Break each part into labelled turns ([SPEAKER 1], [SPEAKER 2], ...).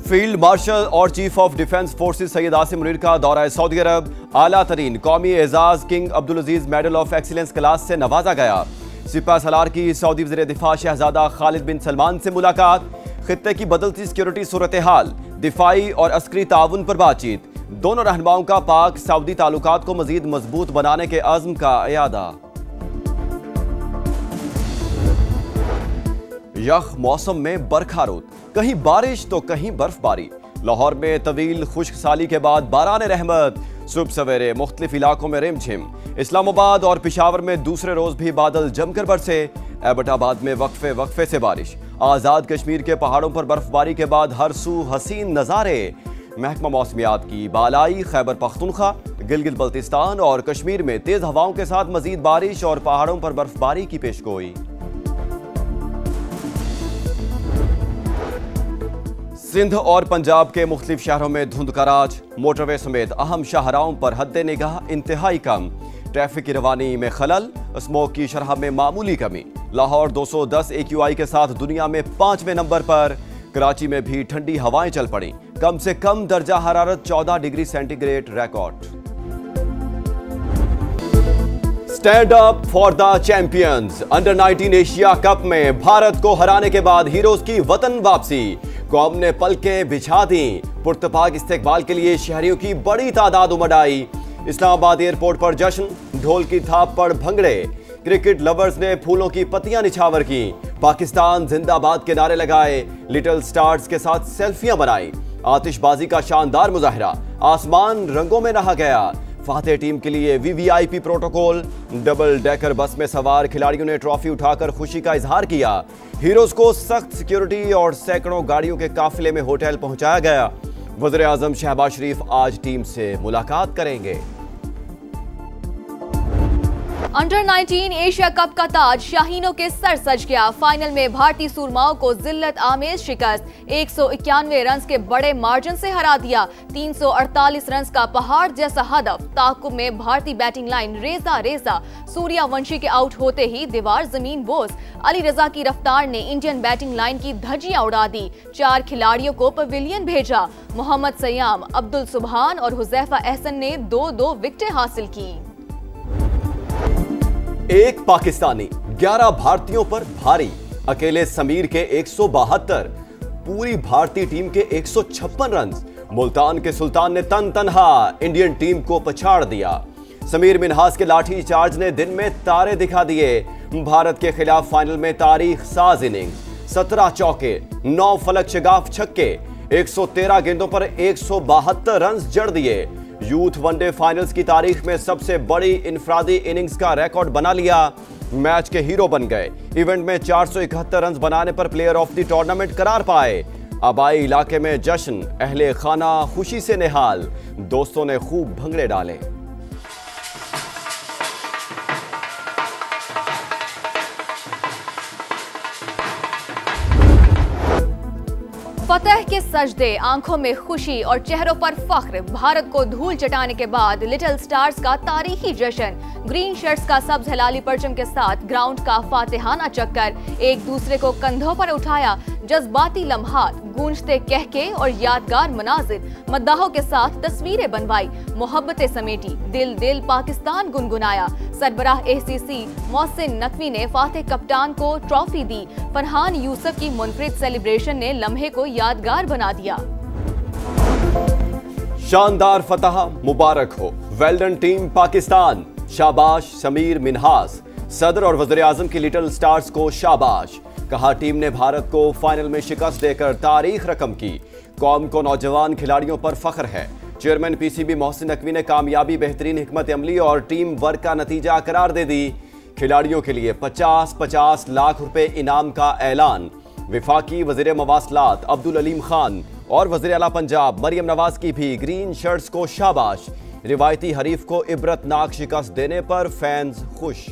[SPEAKER 1] Field marshal और chief of defence forces Syed Asim Munir का दौरा सऊदी अरब। आला तरीन कौमी एजाज King Abdul Aziz medal of excellence class से नवाजा गया। सिपा सलार की सऊदी वज़ीर दिफा शहजादा खालिद बिन सलमान से मुलाकात। खित्ते की बदलती सिक्योरिटी सूरत हाल, दिफाई और अस्करी ताउन पर बातचीत। दोनों रहनुमाओं का पाक सऊदी ताल्लुकात को मजीद मजबूत बनाने के अज़्म का इयादा। यख मौसम में बरखारुद, कहीं बारिश तो कहीं बर्फबारी। लाहौर में तवील खुश्क साली के बाद बारान रहमत। सुबह सवेरे मुख्तलिफ इलाकों में रिमझिम। इस्लामाबाद और पिशावर में दूसरे रोज भी बादल जमकर बरसे। एबटाबाद में वक्फे से बारिश। आज़ाद कश्मीर के पहाड़ों पर बर्फबारी के बाद हर सू हसीन नज़ारे। महकमा मौसमियात की बालाई खैबर पख्तूनख्वा, गिलगित बल्तिस्तान और कश्मीर में तेज हवाओं के साथ मजीद बारिश और पहाड़ों पर बर्फबारी की पेशगोई। सिंध और पंजाब के मुख्तलिफ शहरों में धुंध का राज। मोटरवे समेत अहम शाहराहों पर हद्दे निगाह इंतहाई कम। ट्रैफिक की रवानी में खलल, स्मोक की शरह में मामूली कमी। लाहौर 210 AQI के साथ दुनिया में 5वें नंबर पर। कराची में भी ठंडी हवाएं चल पड़ी। कम से कम दर्जा हरारत 14 degree centigrade record. Stand up for the champions. Under 19 Asia cup में भारत को हराने के बाद हीरोज की वतन वापसी। कौम ने पलकें बिछा दी। पुरतपाक इस्तेकबाल के लिए शहरियों की बड़ी तादाद उमड़ आई। इस्लामाबाद एयरपोर्ट पर जश्न, ढोल की थाप पर भंगड़े। क्रिकेट लवर्स ने फूलों की पत्तियां निछावर की। पाकिस्तान जिंदाबाद के नारे लगाए। लिटिल स्टार्स के साथ सेल्फियां बनाई। आतिशबाजी का शानदार मुजाहिरा। आसमान रंगों में नहा गया। फातेह टीम के लिए VVIP protocol. Double decker bus में सवार खिलाड़ियों ने ट्रॉफी उठाकर खुशी का इजहार किया। हीरोज को सख्त सिक्योरिटी और सैकड़ों गाड़ियों के काफिले में होटल पहुंचाया गया। वज़ीर आज़म शहबाज शरीफ आज टीम से मुलाकात करेंगे।
[SPEAKER 2] अंडर 19 एशिया कप का ताज शाहीनों के सर सज गया। फाइनल में भारतीय सूरमाओं को जिल्लत आमेज शिकस्त। 191 रन के बड़े मार्जिन से हरा दिया। 348 रन का पहाड़ जैसा हदफ। ताकुब में भारतीय बैटिंग लाइन रेजा। सूर्यवंशी के आउट होते ही दीवार जमीन बोस। अली रजा की रफ्तार ने इंडियन बैटिंग लाइन की धज्जियां उड़ा दी। 4 खिलाड़ियों को पवेलियन भेजा। मोहम्मद सयाम, अब्दुल सुबहान और हुजैफा एहसन ने 2-2 विकेटें हासिल की।
[SPEAKER 1] एक पाकिस्तानी 11 भारतीयों पर भारी। अकेले समीर के 172, पूरी भारतीय टीम के 156 रन। मुल्तान के सुल्तान ने तनहा इंडियन टीम को पछाड़ दिया। समीर मिन्हास के लाठी चार्ज ने दिन में तारे दिखा दिए। भारत के खिलाफ फाइनल में तारीख साज इनिंग्स। 17 चौके, 9 फलक शगाफ छक्के, 113 गेंदों पर 172 रन जड़ दिए। यूथ वनडे फाइनल्स की तारीख में सबसे बड़ी इनफरादी इनिंग्स का रिकॉर्ड बना लिया। मैच के हीरो बन गए। इवेंट में 471 रन बनाने पर प्लेयर ऑफ द टूर्नामेंट करार पाए। आबाई इलाके में जश्न, अहले खाना खुशी से निहाल। दोस्तों ने खूब भंगड़े डाले।
[SPEAKER 2] फतेह के सजदे, आंखों में खुशी और चेहरों पर फख्र। भारत को धूल चटाने के बाद लिटिल स्टार्स का तारीखी जश्न। ग्रीन शर्ट्स का सब्ज हिलाली परचम के साथ ग्राउंड का फातिहाना चक्कर। एक दूसरे को कंधों पर उठाया। जज्बाती लम्हात, गूंजते कहके और यादगार मनाजिर। मद्दाहों के साथ तस्वीरें बनवाई। मोहब्बतें समेटी। दिल पाकिस्तान गुनगुनाया। सरबराह ACC मोहसिन नकवी ने फातेह कप्तान को ट्रॉफी दी। फरहान यूसुफ की मुनफरिद सेलिब्रेशन ने लम्हे को यादगार बना दिया।
[SPEAKER 1] शानदार फतह मुबारक हो। Well done team Pakistan. शाबाश समीर मिन्हास। सदर और वज़ीर आज़म की लिटिल स्टार्स को शाबाश। कहा टीम ने भारत को फाइनल में शिकस्त देकर तारीख रकम की। कौम को नौजवान खिलाड़ियों पर फख्र है। चेयरमैन PCB मोहसिन नकवी ने कामयाबी बेहतरीन हिकमत अमली और टीम वर्क का नतीजा करार दे दी। खिलाड़ियों के लिए 50-50 लाख रुपए इनाम का ऐलान। विफाकी वज़ीर मवासलात अब्दुल अलीम खान और वज़ीर आला पंजाब मरियम नवाज की भी ग्रीन शर्ट्स को शाबाश। रिवायती हरीफ को इबरतनाक शिकस्त देने पर फैंस खुश।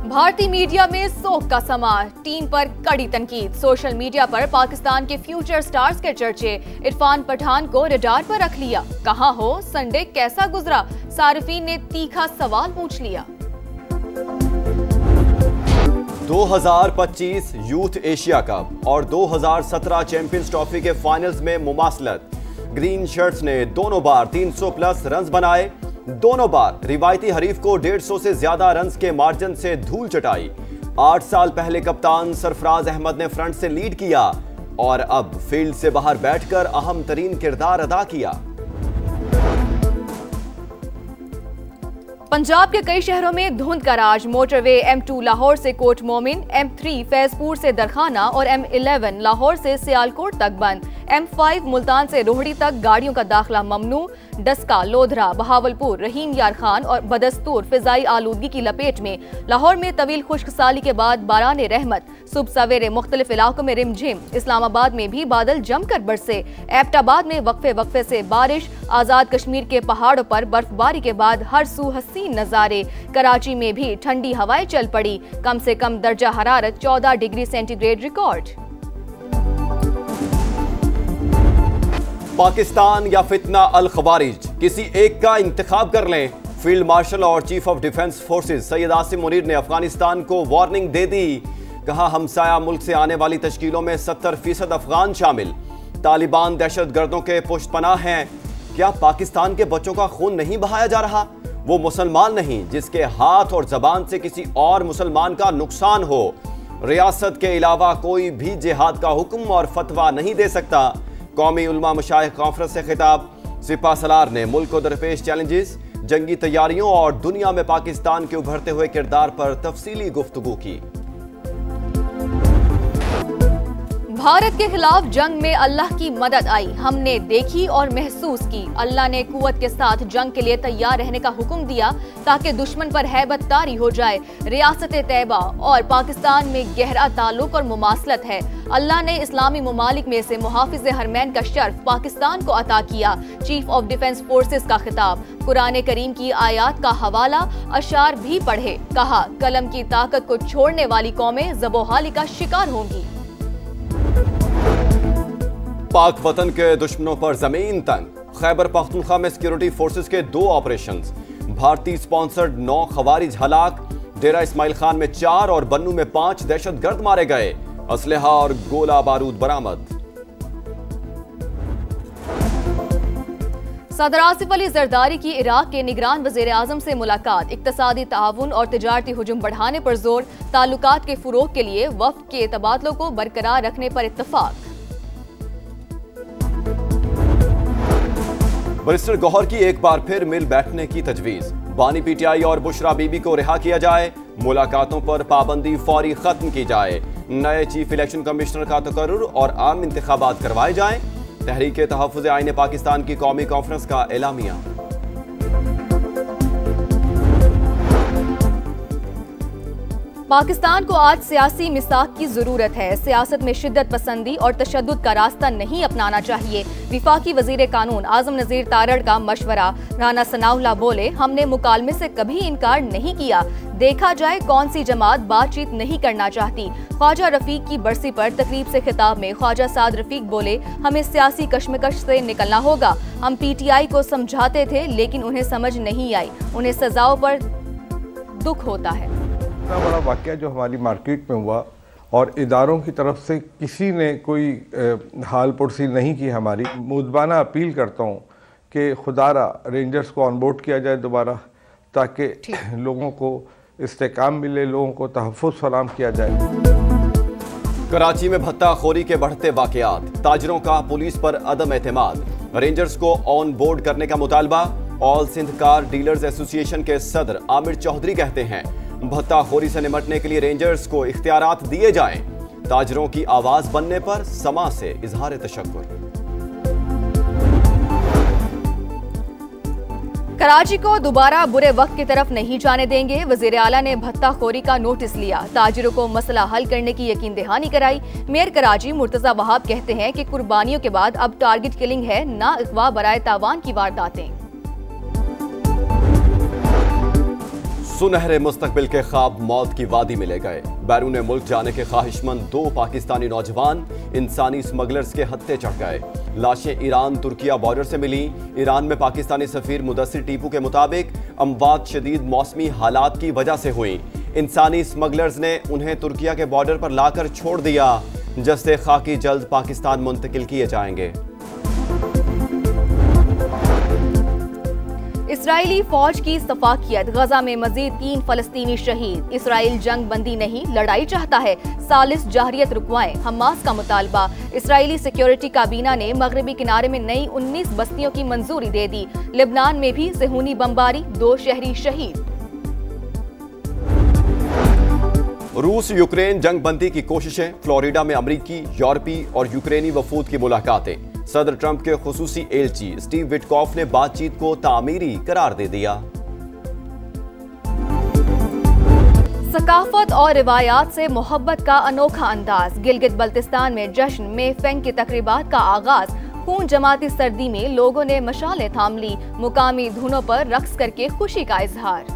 [SPEAKER 2] भारतीय मीडिया में सोख का समा। टीम पर कड़ी तनकीद। सोशल मीडिया पर पाकिस्तान के फ्यूचर स्टार्स के चर्चे। इरफान पठान को रडार पर रख लिया। कहां हो, संडे कैसा गुजरा? सारिफीन ने तीखा सवाल पूछ लिया।
[SPEAKER 1] 2025 यूथ एशिया कप और 2017 चैंपियंस ट्रॉफी के फाइनल्स में मुमासलत। ग्रीन शर्ट्स ने दोनों बार 300 प्लस रन्स बनाए, दोनों बार रिवायती हरीफ को 150 से ज्यादा रन्स के मार्जिन से धूल चटाई। 8 साल पहले कप्तान सरफराज अहमद ने फ्रंट से लीड किया और अब फील्ड से बाहर बैठकर अहम तरीन किरदार अदा किया।
[SPEAKER 2] पंजाब के कई शहरों में धुंध का राज। मोटरवे M2 लाहौर से कोट मोमिन, M3 फैजपुर से दरखाना और M11 लाहौर से सियालकोट तक बंद। M5 मुल्तान से रोहड़ी तक गाड़ियों का दाखिला ममनू। डस्का, लोधरा, बहावलपुर, रहीम यार खान और बदस्तूर फिजाई आलूदगी की लपेट में। लाहौर में तवील खुश्क साली के बाद बाराने रहमत। सुबह सवेरे मुख्तलिफ इलाकों में रिमझिम। इस्लामाबाद में भी बादल जमकर बरसे। एबटाबाद में वक्फे वक्फे से बारिश। आजाद कश्मीर के पहाड़ों पर बर्फबारी के बाद हर सू हसीन नजारे। कराची में भी ठंडी हवाएं चल पड़ी। कम से कम दर्जा हरारत 14 डिग्री सेंटीग्रेड रिकॉर्ड।
[SPEAKER 1] पाकिस्तान या फितना अल खवारिज, किसी एक का इंतखाब कर लें। फील्ड मार्शल और chief of defence forces Syed Asim Munir ने अफगानिस्तान को वार्निंग दे दी। कहा, हमसाया मुल्क से आने वाली तश्कीलों में 70% अफगान शामिल। तालिबान दहशतगर्दों के पुष्टपनाह हैं। क्या पाकिस्तान के बच्चों का खून नहीं बहाया जा रहा? वो मुसलमान नहीं जिसके हाथ और जबान से किसी और मुसलमान का नुकसान हो। रियासत के अलावा कोई भी जिहाद का हुक्म और फतवा नहीं दे सकता। कौमी उलमा मशाइख कॉन्फ्रेंस से खिताब। सिपा सलार ने मुल्क को दरपेश चैलेंजेस, जंगी तैयारियों और दुनिया में पाकिस्तान के उभरते हुए किरदार पर तफसीली गुफ्तगू की।
[SPEAKER 2] भारत के खिलाफ जंग में अल्लाह की मदद आई, हमने देखी और महसूस की। अल्लाह ने कुव्वत के साथ जंग के लिए तैयार रहने का हुक्म दिया ताकि दुश्मन पर हैबत तारी हो जाए। रियासत तैयबा और पाकिस्तान में गहरा ताल्लुक और मुमासलत है। अल्लाह ने इस्लामी ममालिक में से मुहाफिज हरमैन का शर्फ पाकिस्तान को अता किया। चीफ ऑफ डिफेंस फोर्सेस का खिताब। कुरान करीम की आयात का हवाला, अशार भी पढ़े। कहा, कलम की ताकत को छोड़ने वाली कौमें ज़बोहाली का शिकार होंगी।
[SPEAKER 1] पाक वतन के दुश्मनों पर जमीन तंग। खैबर पख्तूनख्वा में सिक्योरिटी फोर्सेस के 2 ऑपरेशंस। भारतीय स्पॉन्सर्ड 9 खवारिज हलाक। डेरा इस्माइल खान में 4 और बन्नू में 5 दहशतगर्द मारे गए। असलहा और गोला बारूद बरामद।
[SPEAKER 2] सदर आसिफ अली जरदारी की इराक के निगरान वज़ीर आज़म से मुलाकात। इक्तसादी ताउन और तिजारती हुजूम बढ़ाने पर जोर। ताल्लुकात के फरोग के लिए वफ्द के तबादलों को बरकरार रखने पर इत्तफाक।
[SPEAKER 1] बैरिस्टर गौहर की एक बार फिर मिल बैठने की तजवीज। बानी पीटीआई और बुशरा बीबी को रिहा किया जाए। मुलाकातों पर पाबंदी फौरी खत्म की जाए। नए चीफ इलेक्शन कमिश्नर का तकर्रुर और आम इंतखाबात करवाए जाएं। तहरीक तहफ़्फ़ुज़ आईन पाकिस्तान की कौमी कॉन्फ्रेंस का एलामिया।
[SPEAKER 2] पाकिस्तान को आज सियासी मिसाक की जरूरत है। सियासत में शिद्दत पसंदी और तशद्दुद का रास्ता नहीं अपनाना चाहिए। विफाकी वजीर कानून आजम नजीर तारड़ का मशवरा। राना सनाउल्लाह बोले, हमने मुकालमे से कभी इनकार नहीं किया। देखा जाए कौन सी जमात बातचीत नहीं करना चाहती। ख्वाजा रफीक की बरसी पर तकरीब से खिताब में ख्वाजा साद रफीक बोले, हमें सियासी कश्मकश से निकलना होगा। हम पीटीआई को समझाते थे लेकिन उन्हें समझ नहीं आई। उन्हें सजाओं पर दुख होता है।
[SPEAKER 3] इतना बड़ा वाक़या जो हमारी मार्केट में हुआ और इदारों की तरफ से किसी ने कोई हाल पुरसी नहीं की हमारी। मुद्बाना अपील करता हूँ कि खुदारा रेंजर्स को ऑनबोर्ड किया जाए दोबारा, ताकि लोगों को इस्तेकाम मिले, लोगों को तहफ़्फ़ुज़ फराहम किया जाए।
[SPEAKER 1] कराची में भत्ताखोरी के बढ़ते वाक़यात। ताजरों का पुलिस पर अदम एतमाद। रेंजर्स को ऑन बोर्ड करने का मुतालबा। All Sindh car dealers association के सदर आमिर चौधरी कहते हैं, भत्ताखोरी से निपटने के लिए रेंजर्स को इख्तियारात दिए जाएं। ताजरों की आवाज बनने पर समा से इजहार तशक्कुर।
[SPEAKER 2] कराची को दोबारा बुरे वक्त की तरफ नहीं जाने देंगे। वजीर आला ने भत्ताखोरी का नोटिस लिया। ताजिरों को मसला हल करने की यकीन दहानी कराई। मेयर कराची मुर्तजा वहाब कहते हैं कि कुर्बानियों के बाद अब टारगेट किलिंग है, ना अगवा बराए तावान की वारदातें।
[SPEAKER 1] सुनहरे मुस्तकबिल के ख्वाब मौत की वादी में ले गए। बैरून मुल्क जाने के ख्वाहिशमंद 2 पाकिस्तानी नौजवान इंसानी स्मगलर्स के हत्थे चढ़ गए। लाशें ईरान तुर्किया बॉर्डर से मिली। ईरान में पाकिस्तानी सफीर मुदस्सिर टीपू के मुताबिक अमवात शदीद मौसमी हालात की वजह से हुई। इंसानी स्मगलर्स ने उन्हें तुर्किया के बॉर्डर पर लाकर छोड़ दिया। जस्ते खाकी जल्द पाकिस्तान मुंतकिल किए जाएंगे।
[SPEAKER 2] इसराइली फौज की सफाकियत, गजा में मजीद 3 फलस्तीनी शहीद। इसराइल जंग बंदी नहीं लड़ाई चाहता है, सालिस जाहरियत रुकवाएं, हमास का मुतालबा। इसराइली सिक्योरिटी काबीना ने मगरबी किनारे में नई 19 बस्तियों की मंजूरी दे दी। लेबनान में भी सेहूनी बमबारी, 2 शहरी शहीद।
[SPEAKER 1] रूस यूक्रेन जंग बंदी की कोशिशें, फ्लोरिडा में अमरीकी, यूरोपीय और यूक्रेनी वफूद की मुलाकातें। सदर ट्रंप के खुसूसी एलची स्टीव विटकॉफ ने बातचीत को तामीरी करार दे दिया।
[SPEAKER 2] सकाफत और रिवायात से मोहब्बत का अनोखा अंदाज। गिलगित बल्तिस्तान में जश्न में फेंग की तकरीबात का आगाज। खून जमाती सर्दी में लोगों ने मशालें थाम ली, मुकामी धुनों पर रक्स करके खुशी का इजहार।